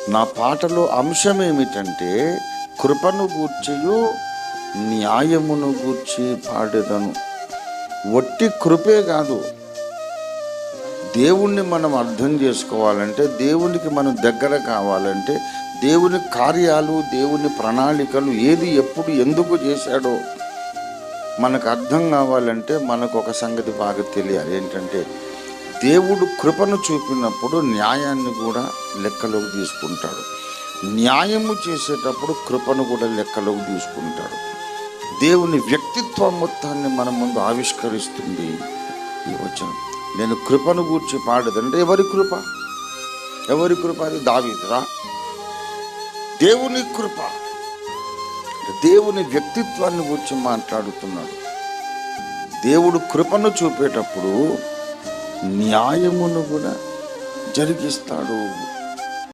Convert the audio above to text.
నా పాటలో అంశం ఏమిటంటే, కృపను గూర్చియు న్యాయమును గూర్చి పాడేదను. వట్టి కృపే కాదు, దేవుణ్ణి మనం అర్థం చేసుకోవాలంటే, దేవునికి మనం దగ్గర కావాలంటే, దేవుని కార్యాలు, దేవుని ప్రణాళికలు ఏది ఎప్పుడు ఎందుకు చేశాడో మనకు అర్థం కావాలంటే మనకు ఒక సంగతి బాగా తెలియాలి. ఏంటంటే, దేవుడు కృపను చూపినప్పుడు న్యాయాన్ని కూడా లెక్కలోకి తీసుకుంటాడు. న్యాయము చేసేటప్పుడు కృపను కూడా లెక్కలోకి తీసుకుంటాడు. దేవుని వ్యక్తిత్వం మొత్తాన్ని మన ముందు ఆవిష్కరిస్తుంది ఈ వచనం. నేను కృపను గూర్చి పాడదంటే ఎవరి కృప? ఎవరి కృప? అది దావీదురా? దేవుని కృప, దేవుని వ్యక్తిత్వాన్ని గురించి మాట్లాడుతున్నాడు. దేవుడు కృపను చూపేటప్పుడు న్యాయమును కూడా జరిగిస్తాడు.